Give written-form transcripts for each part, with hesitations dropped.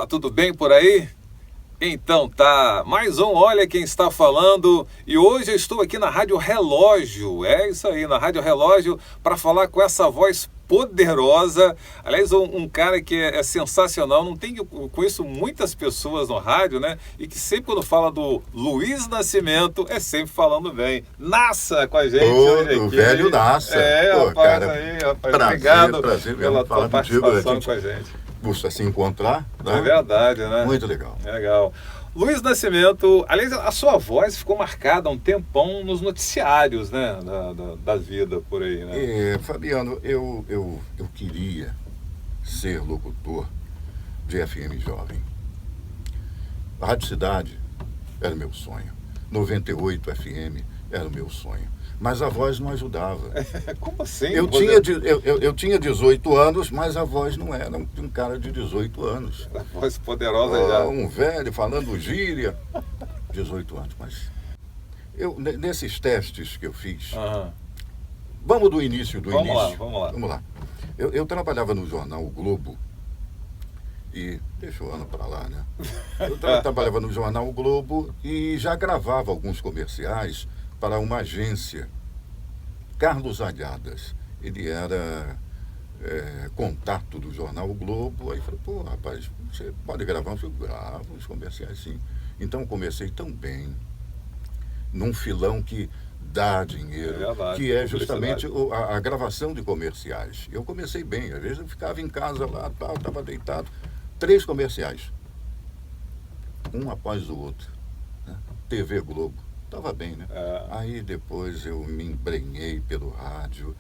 Tá tudo bem por aí? Então tá, mais um Olha Quem Está Falando, e hoje eu estou aqui na Rádio Relógio, é isso aí, na Rádio Relógio, para falar com essa voz poderosa. Aliás, um cara que é sensacional. Não tem, eu conheço muitas pessoas no rádio, né? E que sempre quando fala do Luiz Nascimento, é sempre falando bem. Nassa com a gente hoje aqui. O velho Nassa. Rapaz, cara, aí, rapaz. prazer, Obrigado pela tua participação com a gente. Busca se encontrar, né? É verdade, né? Muito legal. Legal. Luiz Nascimento, aliás, a sua voz ficou marcada há um tempão nos noticiários, né, da vida por aí, né? Fabiano, eu queria ser locutor de FM Jovem. A Rádio Cidade era o meu sonho. 98 FM era o meu sonho. Mas a voz não ajudava. Como assim? Eu tinha 18 anos, mas a voz não era de um cara de 18 anos. A voz poderosa já. Um velho falando gíria. 18 anos, mas... nesses testes que eu fiz... Vamos do início. Vamos lá. Eu trabalhava no jornal O Globo. E deixa o ano para lá, né? Eu trabalhava no jornal O Globo e já gravava alguns comerciais para uma agência. Carlos Alhadas, ele era contato do jornal O Globo. Aí eu falei, pô, rapaz, você pode gravar? Eu gravo os comerciais, sim. Então comecei tão bem, num filão que dá dinheiro, que é justamente a gravação de comerciais. Eu comecei bem, às vezes eu ficava em casa lá, estava deitado, 3 comerciais, um após o outro, né? TV Globo. Estava bem, né? Aí depois eu me embrenhei pelo rádio,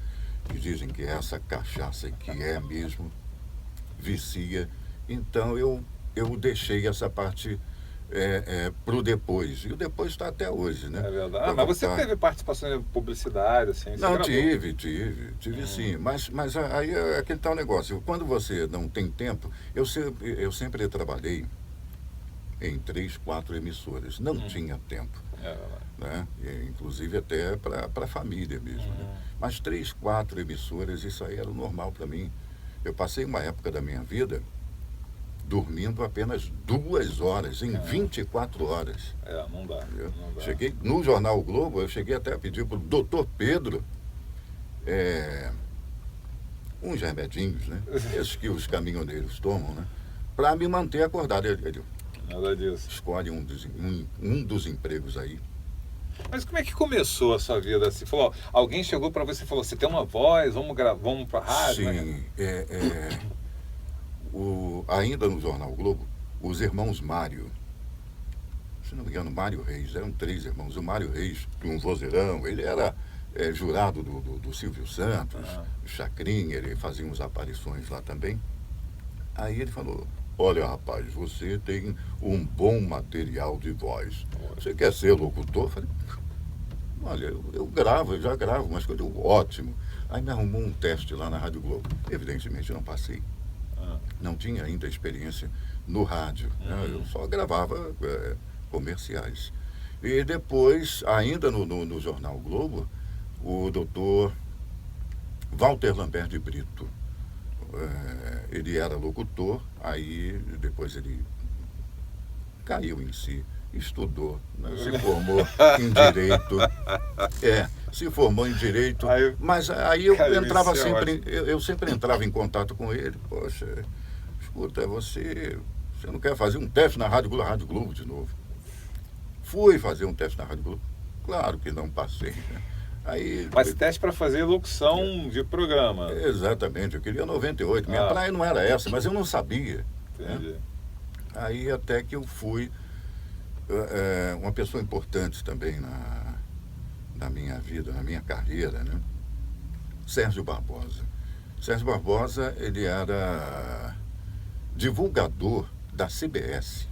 que dizem que essa cachaça que é mesmo, vicia. Então eu deixei essa parte pro depois. E o depois está até hoje, né? É verdade. Mas você teve participação em publicidade, assim? Não, tive sim. Mas aí é aquele tal negócio. Quando você não tem tempo, eu sempre trabalhei em 3, 4 emissoras. Não tinha tempo. Né? Inclusive até para a família mesmo. Né? Mas 3, 4 emissoras, isso aí era o normal para mim. Eu passei uma época da minha vida dormindo apenas 2 horas, em 24 horas. Não dá. Cheguei no jornal O Globo, eu cheguei até a pedir para o doutor Pedro uns remedinhos, né? Esses que os caminhoneiros tomam, né? Para me manter acordado. Ele nada disso. Escolhe um dos empregos aí. Mas como é que começou a sua vida assim? Falou, alguém chegou para você e falou, você tem uma voz, vamos para a rádio? Sim, né? Ainda no jornal Globo, os irmãos Mário, se não me engano, Mário Reis, eram 3 irmãos. O Mário Reis, um vozeirão, ele era jurado do Silvio Santos, Chacrinha, ele fazia umas aparições lá também. Aí ele falou, olha, rapaz, você tem um bom material de voz. Você quer ser locutor? Eu falei, olha, eu já gravo, mas coisa ótimo. Aí me arrumou um teste lá na Rádio Globo. Evidentemente não passei. Não tinha ainda experiência no rádio. Né? Eu só gravava comerciais. E depois, ainda no Jornal Globo, o doutor Walter Lambert de Brito, ele era locutor, aí depois ele caiu em si, estudou, né? Se formou em Direito, se formou em Direito, mas aí eu entrava sempre, eu sempre entrava em contato com ele. Poxa, escuta, você não quer fazer um teste na Rádio Globo de novo? Fui fazer um teste na Rádio Globo, claro que não passei, né? Aí, mas teste para fazer locução de programa. Exatamente, eu queria 98. Minha praia não era essa, mas eu não sabia. Entendi. Né? Aí até que eu fui uma pessoa importante também na minha vida, na minha carreira, né? Sérgio Barbosa. Sérgio Barbosa, ele era divulgador da CBS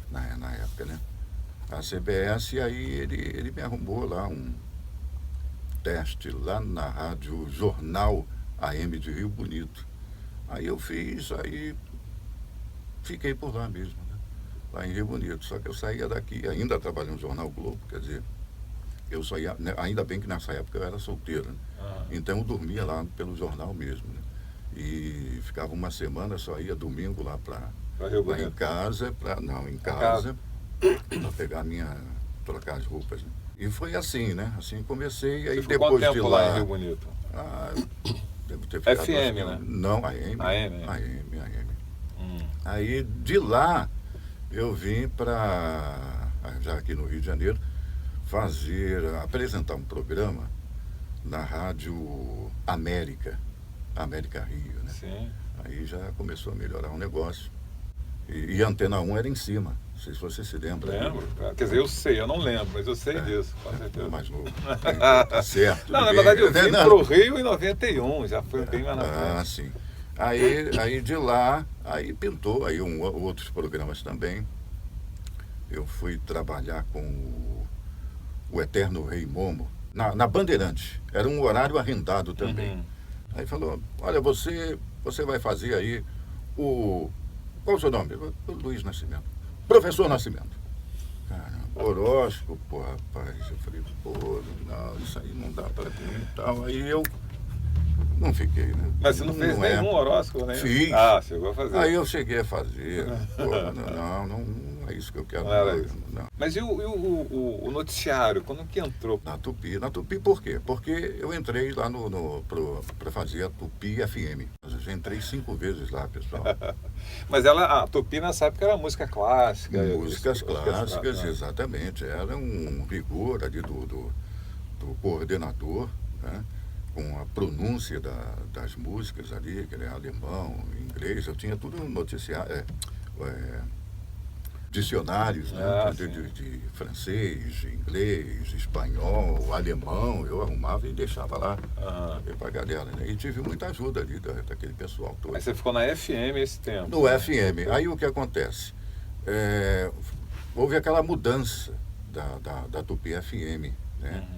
na época, né? A CBS, aí ele me arrumou lá um teste lá na Rádio Jornal AM de Rio Bonito. Aí eu fiz, aí fiquei por lá mesmo, né? Lá em Rio Bonito. Só que eu saía daqui, ainda trabalhando no Jornal Globo, quer dizer, eu saía, ainda bem que nessa época eu era solteiro, né? Então eu dormia lá pelo jornal mesmo, né? E ficava uma semana, só ia domingo lá para Para Rio Lá Bonito. em casa, em casa, para pegar trocar as roupas, né? E foi assim, né? Assim comecei, aí Você ficou depois quanto de tempo lá... lá em Rio Bonito? Ah, devo ter ficado... FM, né? Não, AM. AM. AM. Hum. Aí de lá eu vim para, já aqui no Rio de Janeiro, apresentar um programa na Rádio América Rio, né? Sim. Aí já começou a melhorar o negócio. E a Antena 1 era em cima, não sei se você se lembra. Lembro. Quer dizer, eu sei, eu não lembro, mas eu sei disso, com É certeza. mais novo. Tá certo. Não, na verdade eu vim pro Rio em 91, já foi bem mais na frente. Ah, sim. Aí de lá, aí pintou, aí outros programas também. Eu fui trabalhar com o Eterno Rei Momo, na Bandeirantes. Era um horário arrendado também. Uhum. Aí falou, olha, você vai fazer aí qual o seu nome? Luiz Nascimento. Professor Nascimento. Caramba, horóscopo, pô, rapaz. Eu falei, pô, não, isso aí não dá para mim e tal. Aí eu não fiquei, né? Mas você não fez nenhum horóscopo, né? Fiz. Ah, chegou a fazer. Aí eu cheguei a fazer. Pô, não é isso que eu quero. Não era Não, isso. não. Mas e o noticiário, quando que entrou? Na Tupi por quê? Porque eu entrei lá para fazer a Tupi FM. Eu já entrei 5 vezes lá, pessoal. Mas a Tupi nessa época era música clássica. Músicas clássicas, exatamente. Era um rigor ali do coordenador, né? Com a pronúncia das músicas ali, que era alemão, inglês. Eu tinha tudo no noticiário. Dicionários, né? De francês, inglês, espanhol, alemão, eu arrumava e deixava lá para a galera, né? E tive muita ajuda ali daquele pessoal todo. Aí você ficou na FM esse tempo? No FM. Aí o que acontece? Houve aquela mudança da Tupi FM, né?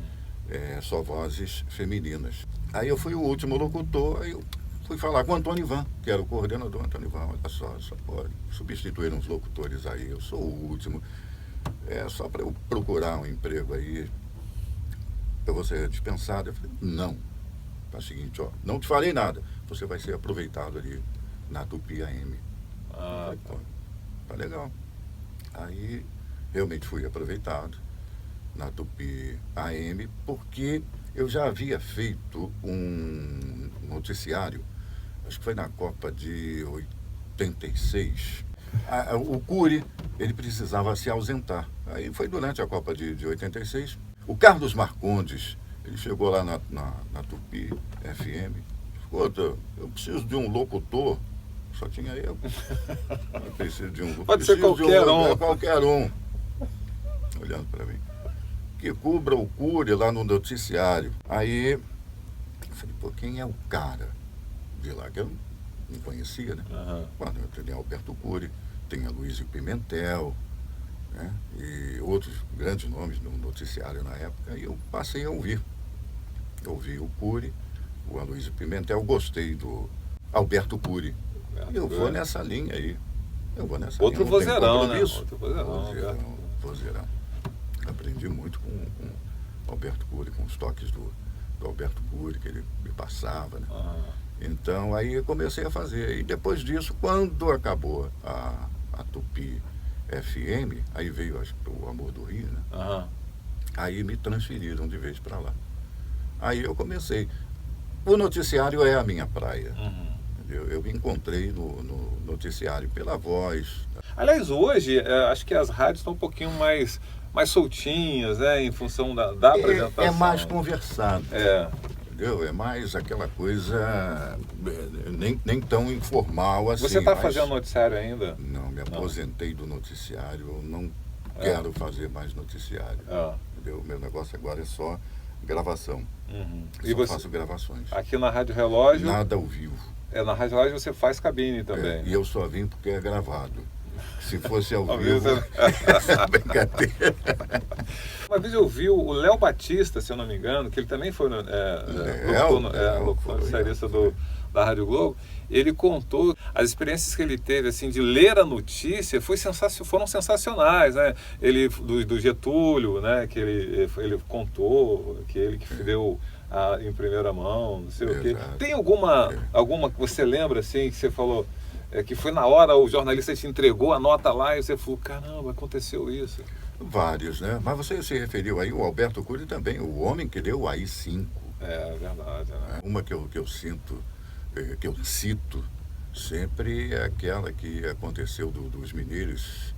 Só vozes femininas. Aí eu fui o último locutor, aí eu fui falar com o Antônio Ivan, que era o coordenador. Antônio Ivan, olha só pode substituir uns locutores aí, eu sou o último. Só para eu procurar um emprego aí, para você ser dispensado. Eu falei, não. É o seguinte, ó, não te falei nada, você vai ser aproveitado ali na Tupi AM. Falei, pô, tá legal. Aí realmente fui aproveitado na Tupi AM, porque eu já havia feito um noticiário, acho que foi na Copa de 86. O Cury, ele precisava se ausentar. Aí foi durante a Copa de 86. O Carlos Marcondes, ele chegou lá na Tupi FM. Escuta, eu preciso de um locutor. Só tinha eu. Eu preciso de um. Pode ser qualquer um. Qualquer um. Olhando para mim. Que cubra o Cury lá no noticiário. Aí eu falei, pô, quem é o cara de lá? Que eu não conhecia, né? Quando eu tenho Alberto Cury, tem a Luísio Pimentel, né? E outros grandes nomes no noticiário na época, e eu passei a ouvir. Eu ouvi o Cury, o Aloysio Pimentel, gostei do Alberto Cury. Eu vou nessa linha aí. Outro vozeirão, né? Outro vozeirão. Aprendi muito com o Alberto Cury, com os toques do Alberto Cury, que ele me passava, né? Então, aí eu comecei a fazer. E depois disso, quando acabou a Tupi FM, aí veio, acho que, o Amor do Rio, né? Aí me transferiram de vez para lá. Aí eu comecei. O noticiário é a minha praia. Eu me encontrei no noticiário pela voz. Aliás, hoje, acho que as rádios estão um pouquinho mais soltinhas, né? Em função da apresentação. É mais conversado. Entendeu? É mais aquela coisa nem tão informal assim. Você está fazendo noticiário ainda? Não, me aposentei do noticiário. Eu não quero fazer mais noticiário. Entendeu? O meu negócio agora é só gravação. E você faço gravações. Aqui na Rádio Relógio? Nada ao vivo. Na Rádio Relógio você faz cabine também. E eu só vim porque é gravado. Se fosse ao vivo, brincadeira. Uma vez eu vi o Léo Batista, se eu não me engano, que ele também foi locutor da Rádio Globo. Ele contou as experiências que ele teve, assim, de ler a notícia, foram sensacionais, né? Ele, do Getúlio, né? Que ele contou, que ele que deu em primeira mão, não sei o quê. Tem alguma que você lembra, assim, que você falou, que foi na hora, o jornalista te entregou a nota lá e você falou, caramba, aconteceu isso? Vários, né? Mas você se referiu aí, o Alberto Cury também, o homem que deu o AI-5. É verdade. Né? Uma que eu sinto, que eu cito sempre é aquela que aconteceu dos mineiros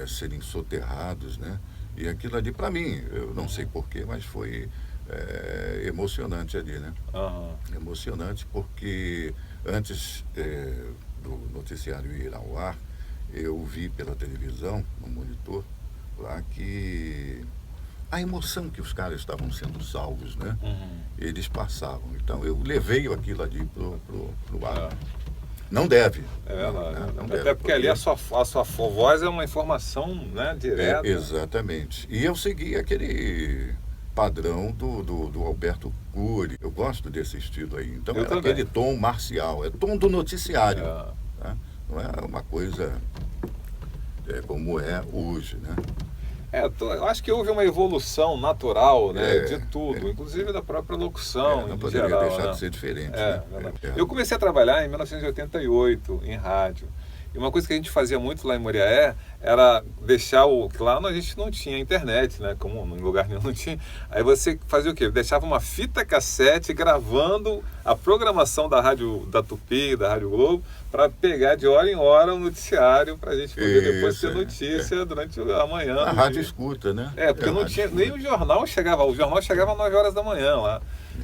serem soterrados, né? E aquilo ali, para mim, eu não sei porquê, mas foi emocionante ali, né? Uhum. Emocionante porque antes do noticiário ir ao ar, eu vi pela televisão, no monitor, lá que a emoção que os caras estavam sendo salvos, né? Uhum. Eles passavam. Então eu levei aquilo ali pro ar. Não deve. É verdade. Não Até deve, porque ali a sua voz é uma informação, né, direta. Exatamente. E eu segui aquele padrão do Alberto Cury. Eu gosto desse estilo aí. Então Eu era também. aquele tom marcial, é tom do noticiário. Né? Não é uma coisa como é hoje, né? Eu acho que houve uma evolução natural, né, de tudo, inclusive da própria locução, não em poderia geral, deixar né? de ser diferente. Né? Eu comecei a trabalhar em 1988 em rádio. E uma coisa que a gente fazia muito lá em Moriaé era deixar que lá a gente não tinha internet, né? Como em lugar nenhum não tinha. Aí você fazia o quê? Deixava uma fita cassete gravando a programação da rádio da Tupi, da Rádio Globo, para pegar de hora em hora o noticiário para a gente poder depois ter notícia durante a manhã. A rádio escuta, né? Porque não tinha, nem o jornal chegava às 9 horas da manhã lá.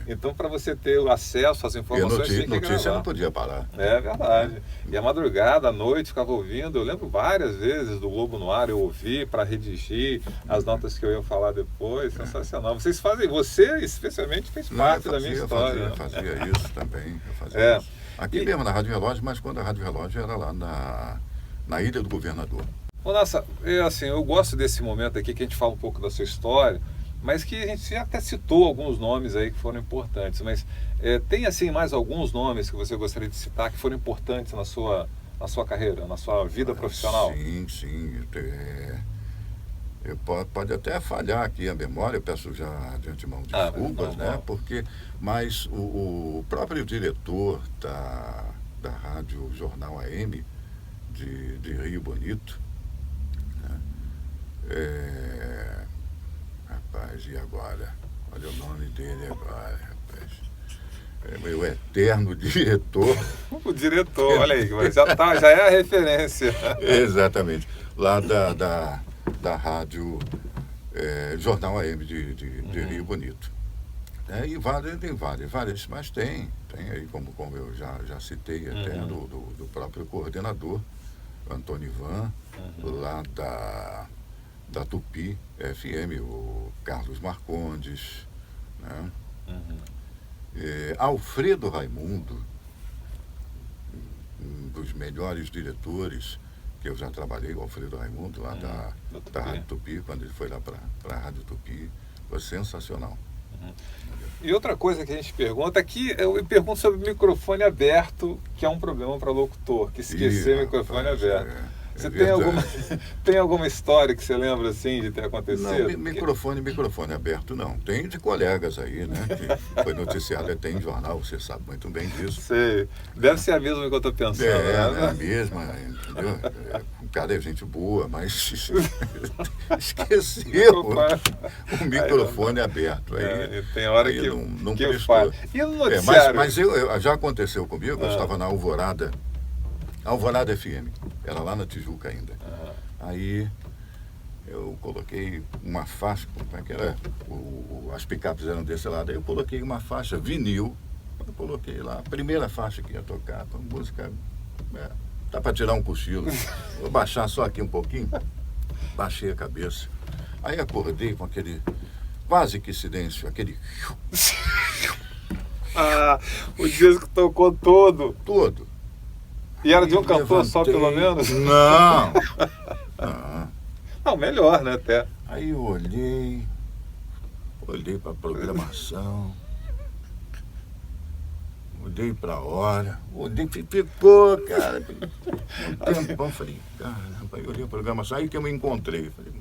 Então, para você ter o acesso às informações, e a notícia não podia parar. É verdade. E a madrugada, à noite, ficava ouvindo. Eu lembro várias vezes do Globo no Ar, eu ouvi para redigir as notas que eu ia falar depois. Sensacional. Você especialmente fez parte da minha história. Eu fazia isso também. Isso. Aqui mesmo na Rádio Relógio, mas quando a Rádio Relógio era lá na Ilha do Governador. Nossa, eu gosto desse momento aqui que a gente fala um pouco da sua história, mas que a gente já até citou alguns nomes aí que foram importantes, mas tem assim mais alguns nomes que você gostaria de citar que foram importantes na sua carreira, na sua vida profissional? Sim. Pode até falhar aqui a memória, eu peço já de antemão desculpas, né? Mas o próprio diretor da Rádio Jornal AM de Rio Bonito, né? Rapaz, e agora? Olha o nome dele agora, rapaz. É meu eterno diretor. O diretor, olha aí, já é a referência. Exatamente. Lá da Rádio Jornal AM de Rio Bonito. E tem várias, mas tem aí, como eu já citei até, do próprio coordenador, Antônio Ivan, lá da Tupi FM, o Carlos Marcondes, né? Alfredo Raimundo, um dos melhores diretores que eu já trabalhei, o Alfredo Raimundo, lá da Rádio Tupi, quando ele foi lá para a Rádio Tupi, foi sensacional. E outra coisa que a gente pergunta aqui, eu pergunto sobre o microfone aberto, que é um problema para locutor, que esquecer o microfone aberto. Você tem alguma história que você lembra assim de ter acontecido? Não, microfone aberto não. Tem de colegas aí, né? Que foi noticiado até em jornal, você sabe muito bem disso. Sei. Deve ser a mesma que eu estou pensando. É a mesma, entendeu? O cara é gente boa, mas esqueceu o microfone aberto. Aí, tem hora aí que não que prestou. E no noticiário? Mas já aconteceu comigo, eu estava na Alvorada FM, era lá na Tijuca ainda. Aí eu coloquei uma faixa, como é que era? As picapes eram desse lado, aí eu coloquei uma faixa vinil, eu coloquei lá, a primeira faixa que ia tocar, com música, dá para tirar um cochilo, vou baixar só aqui um pouquinho, baixei a cabeça, aí acordei com aquele, quase que silêncio, aquele... O disco tocou todo. Todo. E era de um cantor só, pelo menos? Não. Não, melhor, né, até. Aí eu olhei para a programação, olhei para a hora, ficou, cara, um tempão, falei, caramba, eu olhei a programação, aí que eu me encontrei, falei...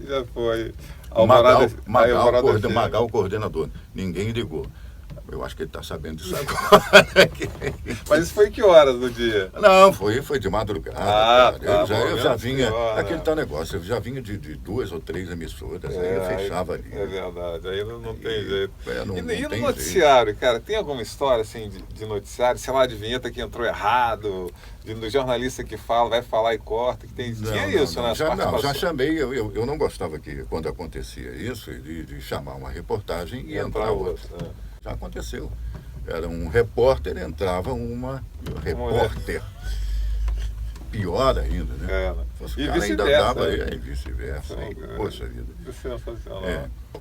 Já foi. Magal, coordenador, ninguém ligou. Eu acho que ele está sabendo disso agora. Mas isso foi que horas do dia? Não, foi de madrugada. Ah, cara. tá, Eu já vinha. senhora. Aquele tal negócio, eu já vinha de 2 ou 3 emissoras, aí eu fechava ali. É verdade, aí não tem jeito. Não E no tem noticiário, jeito. cara, tem alguma história assim de noticiário, sei lá, de vinheta que entrou errado, do jornalista que fala, vai falar e corta, que tinha isso, né? Já chamei, eu não gostava que quando acontecia isso, de chamar uma reportagem e entrar outra. Já aconteceu. Era um repórter, entrava uma repórter. Pior ainda, né? E cara ainda dava e vice-versa. Poxa vida. Sensacional.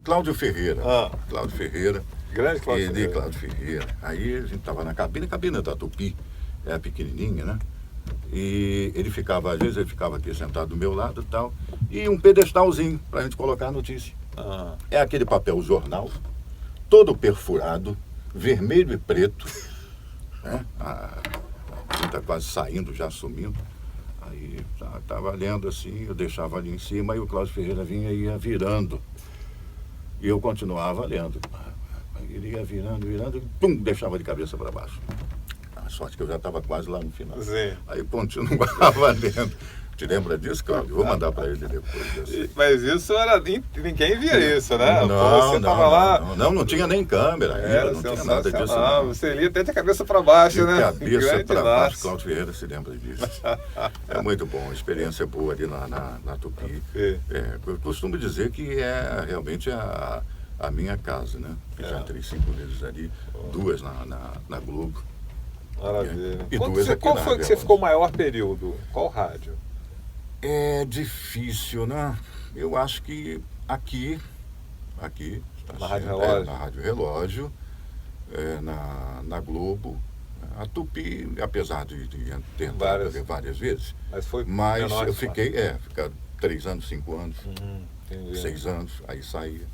Cláudio Ferreira. Cláudio Ferreira. Grande Cláudio Ferreira. Cláudio Ferreira. Aí a gente estava na cabine, a cabine da Tupi era pequenininha, né? E ele ficava, às vezes ele ficava aqui sentado do meu lado e tal, e um pedestalzinho para a gente colocar a notícia. É aquele papel jornal, todo perfurado, vermelho e preto, né? A tinta quase saindo, já sumindo. Aí estava lendo assim, eu deixava ali em cima, e o Cláudio Ferreira vinha e ia virando. E eu continuava lendo. Ele ia virando, e pum, deixava de cabeça para baixo. A sorte que eu já estava quase lá no final. Sim. Aí continuava lendo. Te lembra disso, Cláudio? Vou mandar para ele depois. Assim. Mas isso era. Ninguém via isso, né? Não tinha nem câmera ainda, não tinha nada disso. Não. Você lia até de cabeça para baixo, né? De cabeça para baixo, Cláudio Ferreira se lembra disso. É muito bom, experiência boa ali na Tupi. Eu costumo dizer que é realmente a minha casa, né? Eu já entrei 5 vezes ali, 2 na Globo. Maravilha. E 2 aqui qual foi que você ficou o maior período? Qual rádio? É difícil, né? Eu acho que aqui na Rádio Relógio, na Rádio Relógio, na Globo, a Tupi, apesar de ter entrado várias vezes, mas eu fiquei 3 anos, 5 anos, 6 anos, aí saía.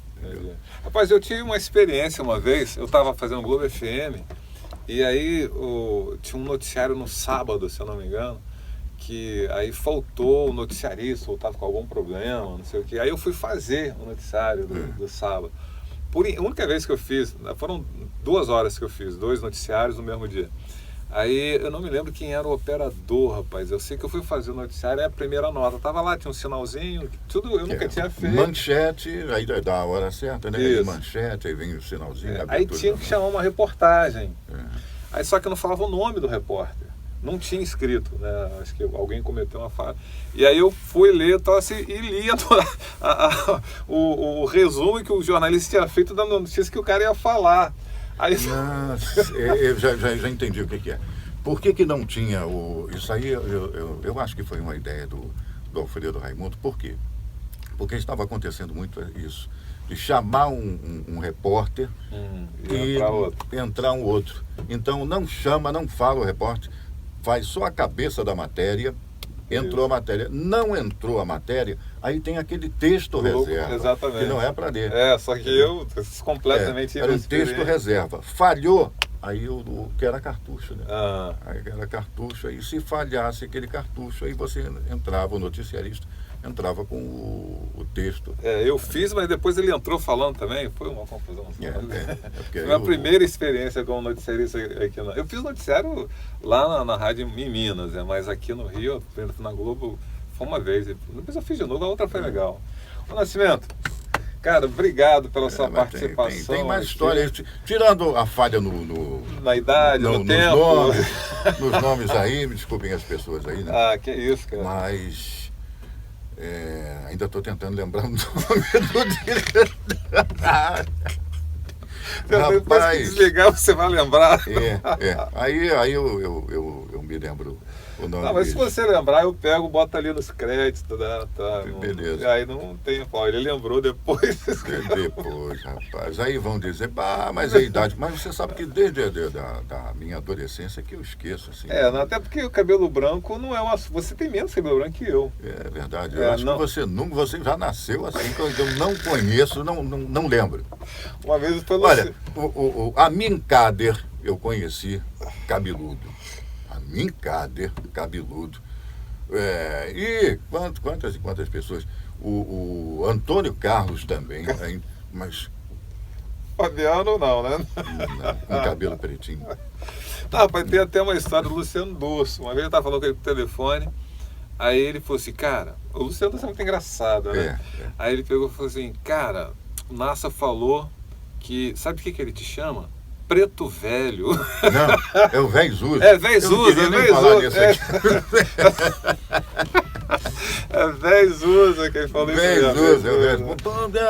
Rapaz, eu tive uma experiência uma vez, eu estava fazendo Globo FM, e aí tinha um noticiário no sábado, se eu não me engano, que aí faltou o noticiarista, ou estava com algum problema, não sei o que. Aí eu fui fazer o noticiário do sábado. A única vez que eu fiz, foram 2 horas que eu fiz, 2 noticiários no mesmo dia. Aí eu não me lembro quem era o operador, rapaz. Eu sei que eu fui fazer o noticiário, a primeira nota. Tava lá, tinha um sinalzinho, tudo eu nunca tinha feito. Manchete, aí dá a hora certa, né? Isso. Manchete, aí vem o sinalzinho. Aí tinha que chamar uma reportagem. Aí só que eu não falava o nome do repórter. Não tinha escrito, né? Acho que alguém cometeu uma falha. E aí eu fui ler e lia o resumo que o jornalista tinha feito da notícia que o cara ia falar. Aí... Nossa, eu já entendi o que é. Por que não tinha isso aí? Eu acho que foi uma ideia do Alfredo Raimundo. Por quê? Porque estava acontecendo muito isso. De chamar um repórter e entrar um outro. Então não fala o repórter, faz só a cabeça da matéria, entrou a matéria. Não entrou a matéria, aí tem aquele texto reserva. Exatamente. Que não é para ler. Só que eu completamente... Era um texto reserva. Falhou, aí o que era cartucho, né? Aí era cartucho, aí se falhasse aquele cartucho, aí você entrava, o noticiarista entrava com o texto. Eu fiz, mas depois ele entrou falando também, foi uma confusão. Foi a minha primeira experiência como noticiarista aqui. Eu fiz noticiário lá na rádio em Minas, mas aqui no Rio, na Globo, foi uma vez. Depois eu fiz de novo, a outra foi legal. Ô Nascimento, cara, obrigado pela sua participação. Tem mais história, tirando a falha na idade, no tempo. Nos nomes aí, me desculpem as pessoas aí, né? Que isso, cara. Mas... ainda estou tentando lembrar o nome do diretor. Depois que desligar, você vai lembrar. Aí eu me lembro o nome. Mas se você lembrar, eu pego, boto ali nos créditos. Beleza. Aí não tem. Ele lembrou depois. Depois, rapaz. Aí vão dizer, mas a idade. Mas você sabe que desde da minha adolescência que eu esqueço. Assim, até porque o cabelo branco não é você tem menos cabelo branco que eu. É verdade. Eu acho que você já nasceu assim, que eu não conheço, não lembro. Uma vez foi Olha, a Mincader eu conheci cabeludo. A Mincader cabeludo. E quantas pessoas? O Antônio Carlos também, mas Fabiano não, né? Não, com cabelo pretinho. Tá, rapaz, tem até uma história do Luciano Dosso. Uma vez eu tava falando com ele por telefone, aí ele falou assim, cara, o Luciano Dosso é muito engraçado, né? Aí ele pegou e falou assim, cara, o NASA falou que, sabe o que ele te chama? Preto velho. Não, é o véi Zusa. É véi Zusa, é véi Zusa. É véi Zusa que ele falou isso. Véi Zusa, é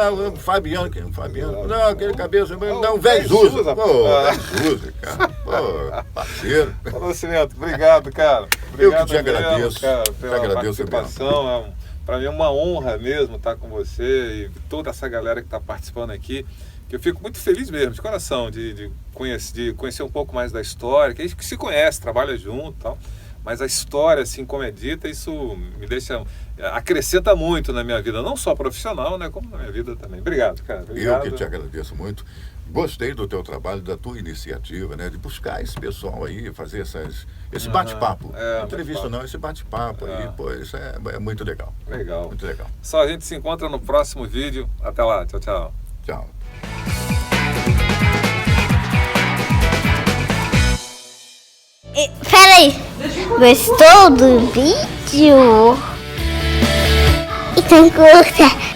o Fabiano, não, aquele cabeça, não, véi Zusa. Pô, véi Zusa, cara. Pô, parceiro. Nascimento, obrigado, cara. Obrigado, eu que te agradeço, cara, pela participação. Para mim é uma honra mesmo estar com você e toda essa galera que está participando aqui. Que eu fico muito feliz mesmo, de coração, de conhecer um pouco mais da história, que a gente se conhece, trabalha junto e tal, mas a história, assim, como é dita, isso me deixa, acrescenta muito na minha vida, não só profissional, né, como na minha vida também. Obrigado, cara. Obrigado. Eu que te agradeço muito. Gostei do teu trabalho, da tua iniciativa, né, de buscar esse pessoal aí, fazer esse bate-papo. Entrevista não, esse bate-papo aí, pô, isso é muito legal. Legal. Muito legal. Só a gente se encontra no próximo vídeo. Até lá. Tchau, tchau. Tchau. Peraí, gostou do vídeo? Então curta!